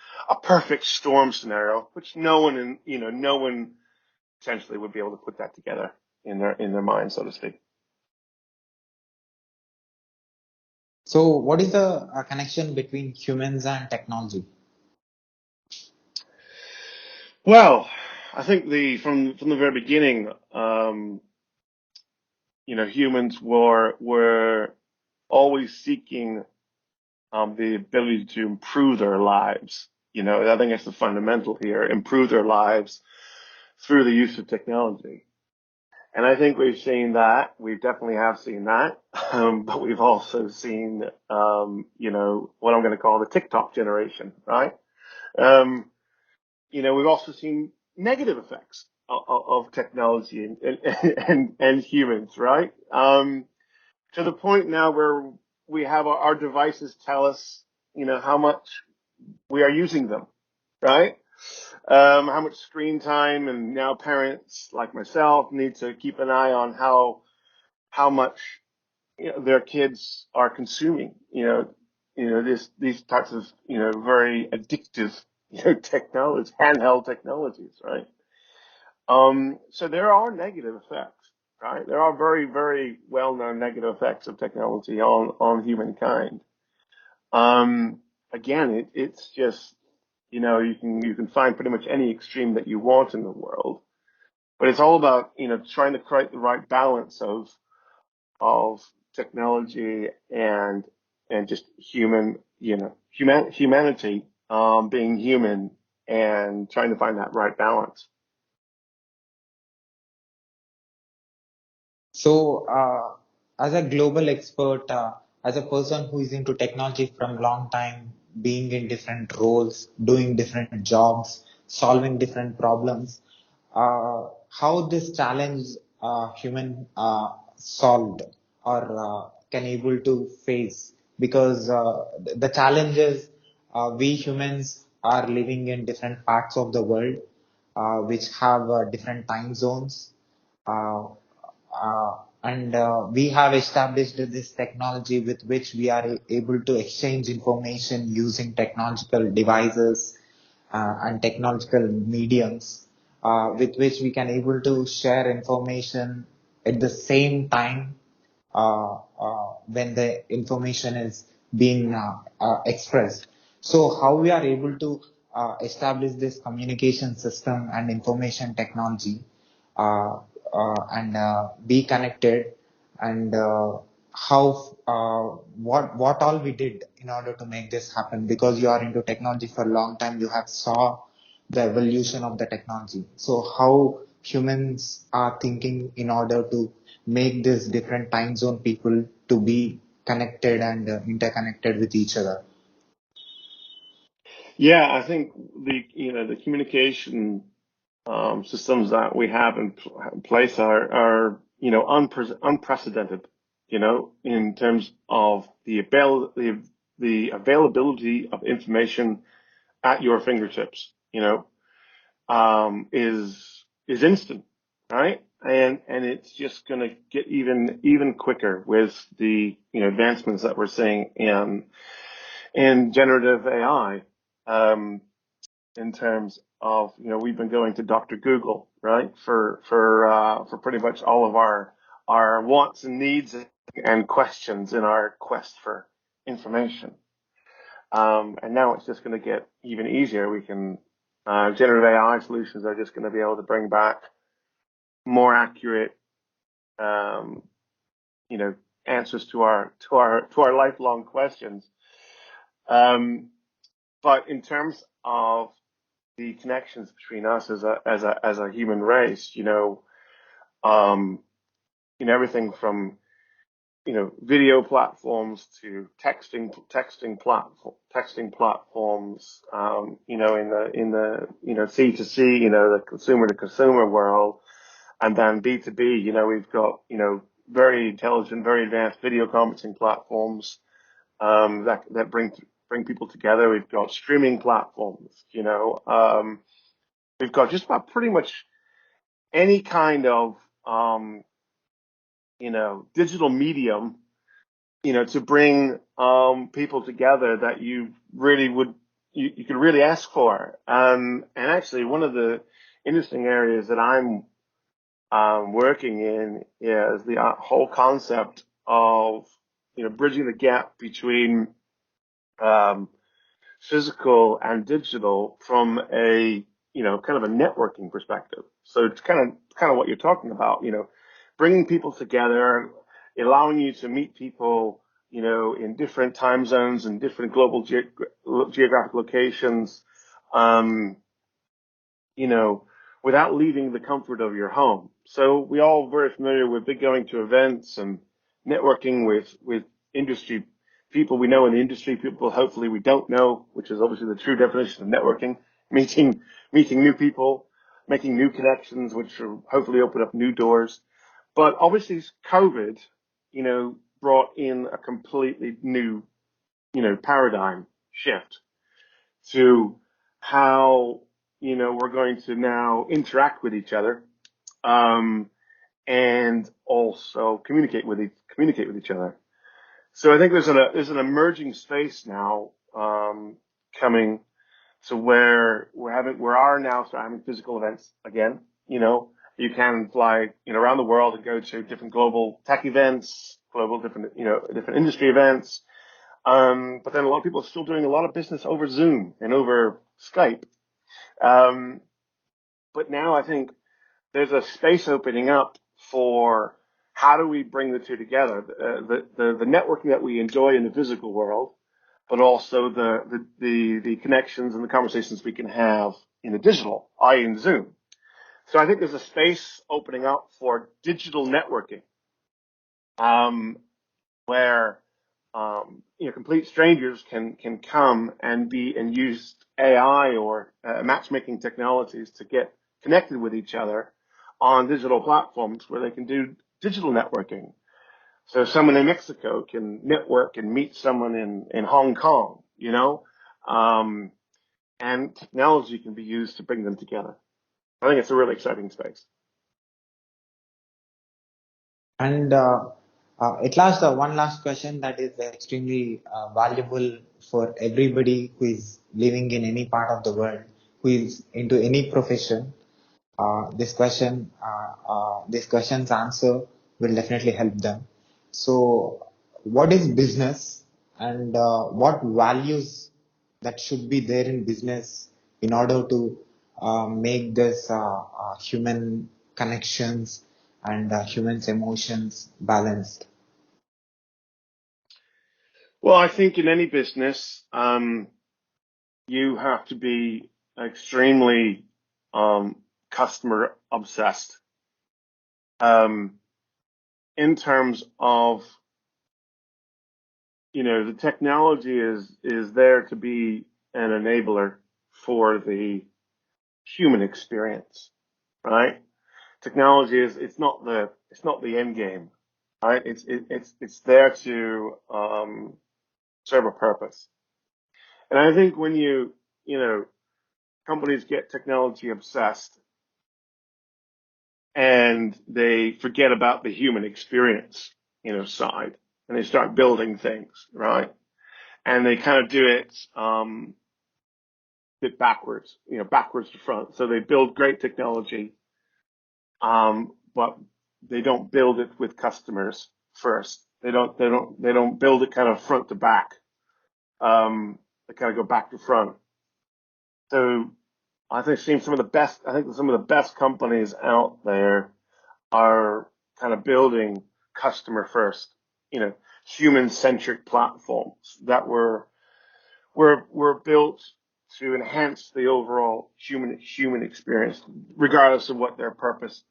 perfect storm scenario, which no one potentially would be able to put that together in their mind, so to speak. So, what is the connection between humans and technology? Well, I think from the very beginning, humans were always seeking the ability to improve their lives. I think that's the fundamental here: improve their lives through the use of technology. And I think we've seen that. We definitely have seen that. But we've also seen, what I'm going to call the TikTok generation, right? We've also seen negative effects of technology and humans, right? To the point now where we have our devices tell us, how much we are using them, right? How much screen time, and now parents like myself need to keep an eye on how much their kids are consuming. These types of very addictive technologies, handheld technologies, right? So there are negative effects, right? There are very, very well-known negative effects of technology on humankind. Again, it's just, you can find pretty much any extreme that you want in the world, but it's all about, trying to create the right balance of technology and just humanity, being human, and trying to find that right balance. So, as a global expert, as a person who is into technology from long time, being in different roles, doing different jobs, solving different problems, how this challenge human solved or can able to face? Because the challenges we humans are living in different parts of the world, which have different time zones. Uh, and we have established this technology with which we are able to exchange information using technological devices and technological mediums, with which we can able to share information at the same time when the information is being expressed. So how we are able to establish this communication system and information technology, uh, and be connected, and how what all we did in order to make this happen, because you are into technology for a long time, you have saw the evolution of the technology. So how humans are thinking in order to make this different time zone people to be connected and interconnected with each other. Yeah, I think the communication systems that we have in place are unprecedented, in terms of the availability of information at your fingertips, is instant, right? And it's just going to get even quicker with the advancements that we're seeing in generative AI. In terms of, we've been going to Dr. Google, right, for pretty much all of our wants and needs and questions in our quest for information. And now it's just going to get even easier. We can Generative AI solutions are just going to be able to bring back more accurate, um, you know, answers to our lifelong questions. But in terms of the connections between us as a human race, everything from video platforms to texting platforms, in the C2C, the consumer to consumer world, and then B2B, we've got very intelligent, very advanced video conferencing platforms that bring people together. We've got streaming platforms, we've got just about pretty much any kind of digital medium, to bring people together that you really you could really ask for. And actually, one of the interesting areas that I'm working in is the whole concept of bridging the gap between um, physical and digital from a kind of a networking perspective. So it's kind of what you're talking about, bringing people together, allowing you to meet people, in different time zones and different global geographic locations, um, you know, without leaving the comfort of your home. So we all very familiar with big going to events and networking with industry people we know in the industry, people hopefully we don't know, which is obviously the true definition of networking, meeting new people, making new connections, which will hopefully open up new doors. But obviously COVID, brought in a completely new, paradigm shift to how we're going to now interact with each other, and also communicate with each other. So I think there's an emerging space now coming to where we are now starting having physical events again. You can fly around the world and go to different global tech events, different industry events. But then a lot of people are still doing a lot of business over Zoom and over Skype. Um, but now I think there's a space opening up for how do we bring the two together, the networking that we enjoy in the physical world, but also the connections and the conversations we can have in the digital, i.e. in Zoom. So I think there's a space opening up for digital networking, where complete strangers can come and use AI or matchmaking technologies to get connected with each other on digital platforms where they can do digital networking. So someone in Mexico can network and meet someone in Hong Kong, and technology can be used to bring them together. I think it's a really exciting space. And at last, one last question that is extremely valuable for everybody who is living in any part of the world, who is into any profession. This question's answer will definitely help them. So, what is business, and what values that should be there in business in order to make this human connections and humans' emotions balanced? Well, I think in any business, you have to be extremely customer obsessed, in terms of the technology is there to be an enabler for the human experience, right? Technology it's not the end game, right? It's there to serve a purpose. And I think when companies get technology obsessed and they forget about the human experience, side, and they start building things, right? And they kind of do it bit backwards, backwards to front. So they build great technology, but they don't build it with customers first. They don't build it kind of front to back. They kind of go back to front. So I think some of the best. I think some of the best companies out there are kind of building customer first, human centric platforms that were built to enhance the overall human experience, regardless of what their purpose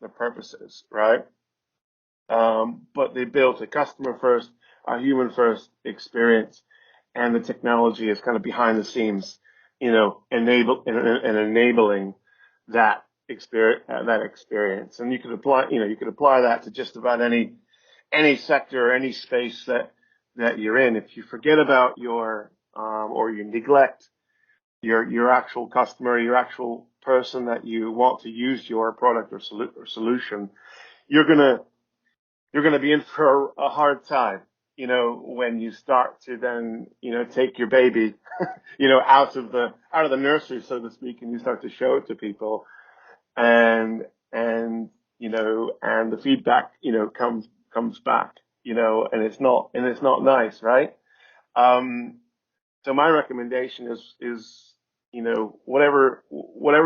is, right? But they built a customer first, a human first experience, and the technology is kind of behind the scenes, enabling that experience. And you could apply that to just about any sector or any space that you're in. If you forget about or you neglect your actual customer, your actual person that you want to use your product or solution, you're gonna be in for a hard time, when you start to then, take your baby, out of the nursery, so to speak, and you start to show it to people, and and the feedback, comes back, and it's not nice, right? Um, so my recommendation is, whatever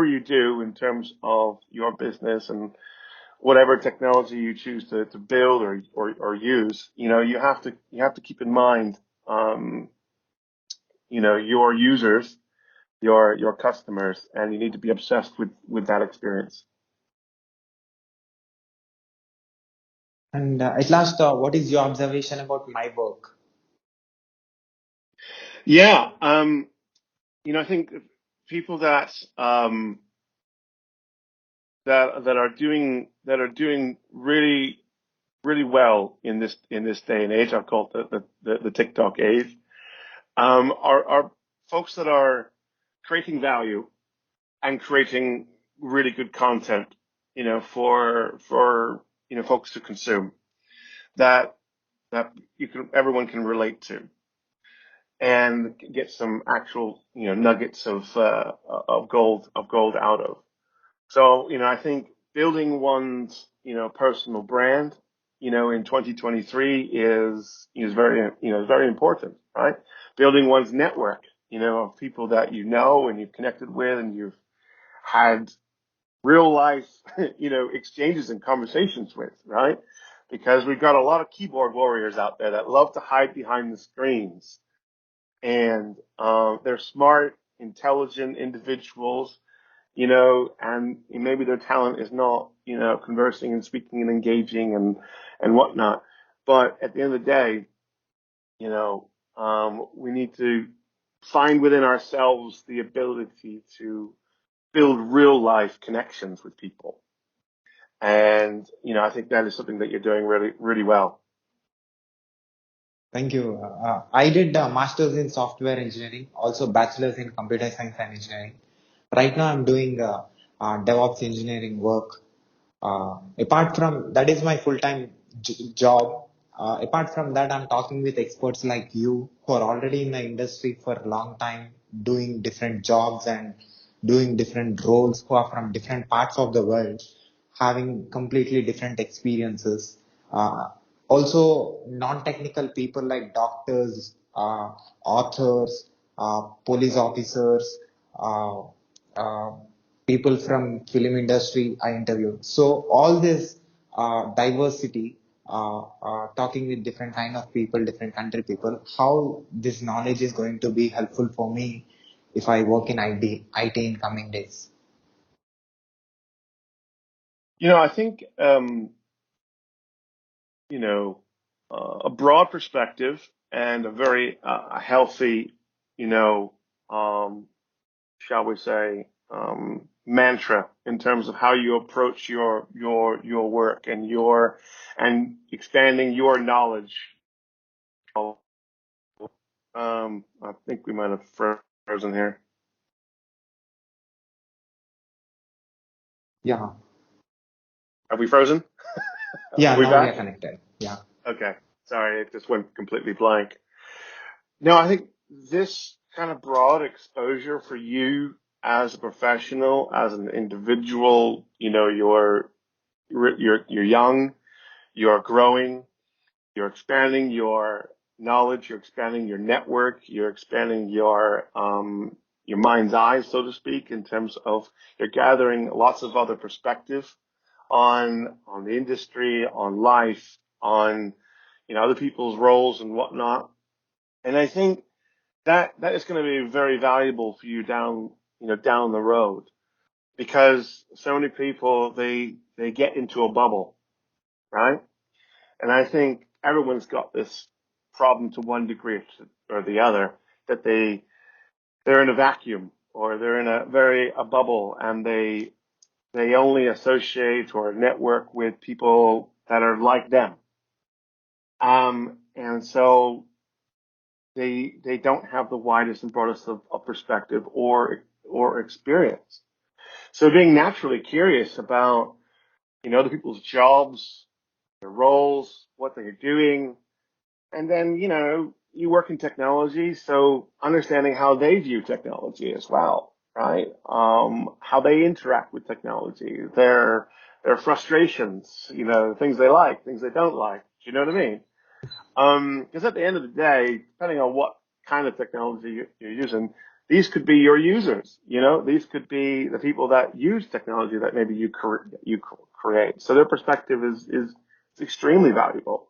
you do in terms of your business and whatever technology you choose to build or use, you have to keep in mind, your users, your customers, and you need to be obsessed with that experience. And at last, what is your observation about my work? Yeah, I think people that are doing really well in this day and age, I'll call it the TikTok age, are folks that are creating value and creating really good content, for folks to consume, that everyone can relate to and get some actual, nuggets of gold out of. So, I think building one's, personal brand, in 2023 is very important, right? Building one's network, of people that and you've connected with, and you've had real life, exchanges and conversations with, right? Because we've got a lot of keyboard warriors out there that love to hide behind the screens, and they're smart, intelligent individuals, and maybe their talent is not, conversing and speaking and engaging and whatnot. But at the end of the day, we need to find within ourselves the ability to build real life connections with people. And, I think that is something that you're doing really, really well. Thank you. I did a master's in software engineering, also bachelor's in computer science and engineering. Right now, I'm doing DevOps engineering work. Apart from that, is my full-time job. Apart from that, I'm talking with experts like you who are already in the industry for a long time, doing different jobs and doing different roles, who are from different parts of the world, having completely different experiences. Uh, Also, non-technical people like doctors, authors, police officers, uh, uh, people from film industry I interviewed. So all this diversity, talking with different kind of people, different country people, how this knowledge is going to be helpful for me if I work in IT in coming days. I think, a broad perspective and a very healthy, um, shall we say, mantra in terms of how you approach your work and expanding your knowledge. I think we might have frozen here. Yeah. Have we frozen? Yeah, Are we now we are back? connected. Yeah. Okay. Sorry, it just went completely blank. No, I think this kind of broad exposure for you as a professional, as an individual, you're young, you're growing, you're expanding your knowledge, you're expanding your network, you're expanding your mind's eye, so to speak, in terms of you're gathering lots of other perspective on the industry, on life, on other people's roles and whatnot. And I think that is going to be very valuable for you down the road, because so many people they get into a bubble, right? And I think everyone's got this problem to one degree or the other, that they're in a vacuum, or they're in a bubble, and they only associate or network with people that are like them. And so they don't have the widest and broadest of perspective or experience. So being naturally curious about, other people's jobs, their roles, what they're doing, and then, you work in technology, so understanding how they view technology as well, right? How they interact with technology, their frustrations, things they like, things they don't like. Do you know what I mean? Because at the end of the day, depending on what kind of technology you're using, these could be your users. These could be the people that use technology that maybe you create. So their perspective is extremely valuable.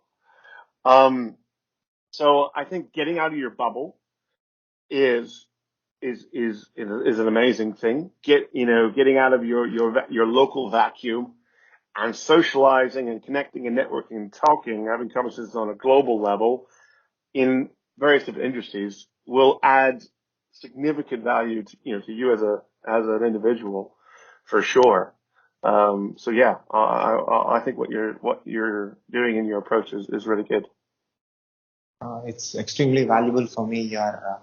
So I think getting out of your bubble is an amazing thing. Getting out of your local vacuum and socializing and connecting and networking and talking, having conversations on a global level in various different industries will add significant value to you as an individual, for sure. So yeah, I think what you're doing in your approach is really good. It's extremely valuable for me, your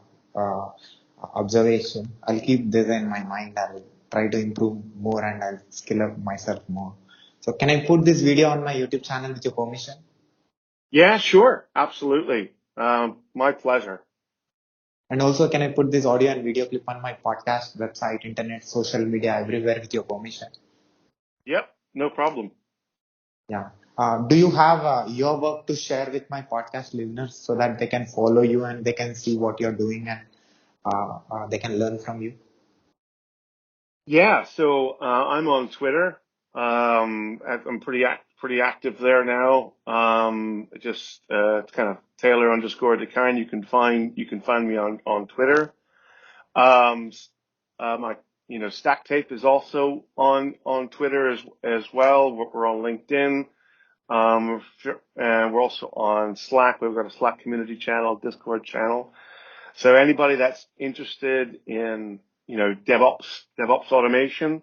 observation. I'll keep this in my mind. I'll try to improve more and I'll skill up myself more. So can I put this video on my YouTube channel with your permission? Yeah, sure. Absolutely. My pleasure. And also, can I put this audio and video clip on my podcast, website, internet, social media, everywhere with your permission? Yep. No problem. Yeah. Do you have your work to share with my podcast listeners so that they can follow you and they can see what you're doing and they can learn from you? Yeah. So, I'm on Twitter. I'm pretty active there now. It's kind of Taylor_Deakyne. You can find me on Twitter. My Stacktape is also on Twitter as well. We're on LinkedIn. And we're also on Slack. We've got a Slack community channel, Discord channel. So anybody that's interested in, DevOps automation,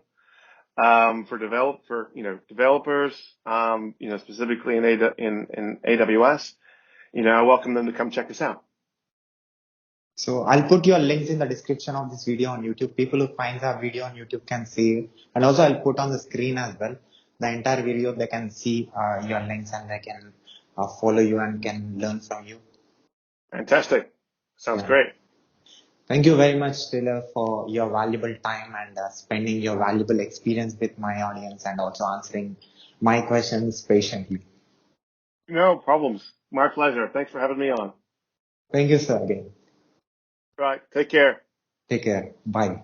for developers, specifically in AWS, I welcome them to come check us out. So I'll put your links in the description of this video on YouTube. People who find our video on YouTube can see it. And also I'll put on the screen as well. The entire video, they can see your links and they can follow you and can learn from you. Fantastic. Sounds great. Thank you very much, Taylor, for your valuable time and spending your valuable experience with my audience and also answering my questions patiently. No problems. My pleasure. Thanks for having me on. Thank you, sir, again. Right. Take care. Take care. Bye.